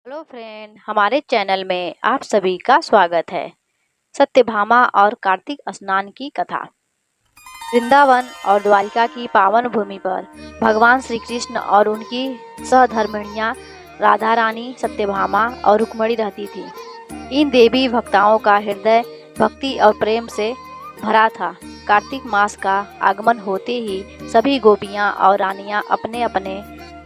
Hello friend, हमारे channel में आप सभी का स्वागत है। सत्यभामा और कार्तिक स्नान की कथा। वृंदावन और द्वारिका की पावन भूमि पर भगवान श्री कृष्ण और उनकी सहधर्मिणियां राधा रानी, सत्यभामा और रुक्मिणी रहती थी। इन देवी भक्ताओं का हृदय भक्ति और प्रेम से भरा था। कार्तिक मास का आगमन होते ही सभी गोपियां और रानियां अपने अपने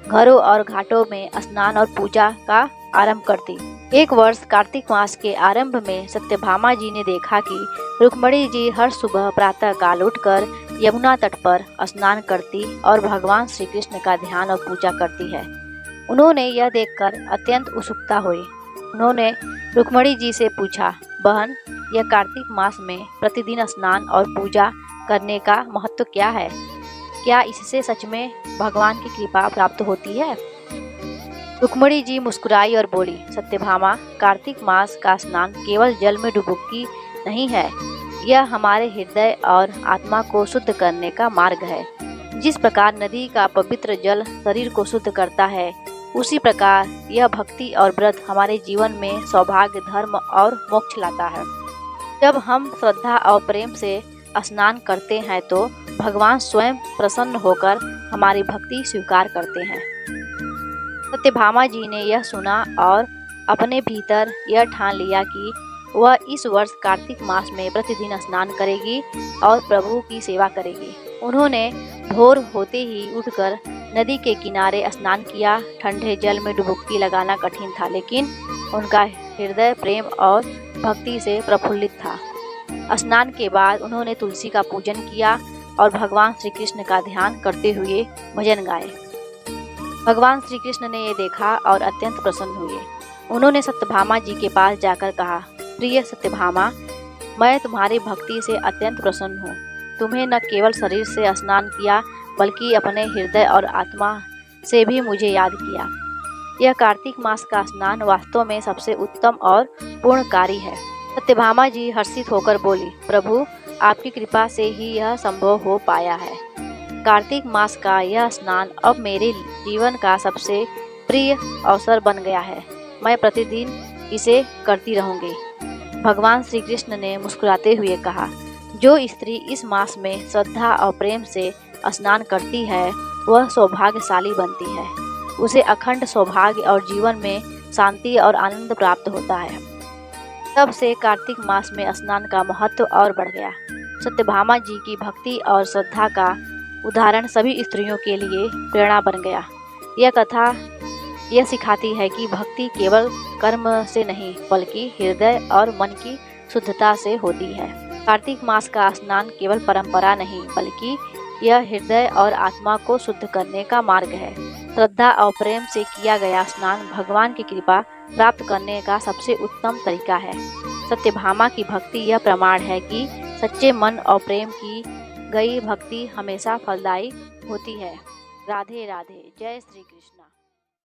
घरों और घाटों में स्नान और पूजा का आरंभ करती। एक वर्ष कार्तिक मास के आरंभ में सत्यभामा जी ने देखा कि रुक्मिणी जी हर सुबह प्रातः काल उठकर यमुना तट पर स्नान करती और भगवान श्री कृष्ण का ध्यान और पूजा करती है। उन्होंने यह देखकर अत्यंत उत्सुकता हुई। उन्होंने रुक्मिणी जी से पूछा, बहन, यह कार्तिक मास में प्रतिदिन स्नान और पूजा करने का महत्व क्या है? क्या इससे सच में भगवान की कृपा प्राप्त होती है? रुक्मिणी जी मुस्कुराई और बोली, सत्यभामा, कार्तिक मास का स्नान केवल जल में डुबकी नहीं है, यह हमारे हृदय और आत्मा को शुद्ध करने का मार्ग है। जिस प्रकार नदी का पवित्र जल शरीर को शुद्ध करता है, उसी प्रकार यह भक्ति और व्रत हमारे जीवन में सौभाग्य, धर्म और मोक्ष लाता है। जब हम श्रद्धा और प्रेम से स्नान करते हैं तो भगवान स्वयं प्रसन्न होकर हमारी भक्ति स्वीकार करते हैं। सत्यभामा जी ने यह सुना और अपने भीतर यह ठान लिया कि वह इस वर्ष कार्तिक मास में प्रतिदिन स्नान करेगी और प्रभु की सेवा करेगी। उन्होंने भोर होते ही उठकर नदी के किनारे स्नान किया। ठंडे जल में डुबकी लगाना कठिन था, लेकिन उनका हृदय प्रेम और भक्ति से प्रफुल्लित था। स्नान के बाद उन्होंने तुलसी का पूजन किया और भगवान श्री कृष्ण का ध्यान करते हुए भजन गाए। भगवान श्री कृष्ण ने ये देखा और अत्यंत प्रसन्न हुए। उन्होंने सत्यभामा जी के पास जाकर कहा, प्रिय सत्यभामा, मैं तुम्हारी भक्ति से अत्यंत प्रसन्न हूँ। तुम्हें न केवल शरीर से स्नान किया, बल्कि अपने हृदय और आत्मा से भी मुझे याद किया। यह कार्तिक मास का स्नान वास्तव में सबसे उत्तम और पूर्णकारी है। सत्यभामा जी हर्षित होकर बोली, प्रभु, आपकी कृपा से ही यह संभव हो पाया है। कार्तिक मास का यह स्नान अब मेरे जीवन का सबसे प्रिय अवसर बन गया है। मैं प्रतिदिन इसे करती रहूंगी। भगवान श्री कृष्ण ने मुस्कुराते हुए कहा, जो स्त्री इस मास में श्रद्धा और प्रेम से स्नान करती है, वह सौभाग्यशाली बनती है। उसे अखंड सौभाग्य और जीवन में शांति और आनंद प्राप्त होता है। तब से कार्तिक मास में स्नान का महत्व और बढ़ गया। सत्यभामा जी की भक्ति और श्रद्धा का उदाहरण सभी स्त्रियों के लिए प्रेरणा बन गया। यह कथा यह सिखाती है कि भक्ति केवल कर्म से नहीं, बल्कि हृदय और मन की शुद्धता से होती है। कार्तिक मास का स्नान केवल परंपरा नहीं, बल्कि यह हृदय और आत्मा को शुद्ध करने का मार्ग है। श्रद्धा और प्रेम से किया गया स्नान भगवान की कृपा प्राप्त करने का सबसे उत्तम तरीका है। सत्यभामा की भक्ति यह प्रमाण है कि सच्चे मन और प्रेम की गई भक्ति हमेशा फलदायी होती है। राधे राधे। जय श्री कृष्ण।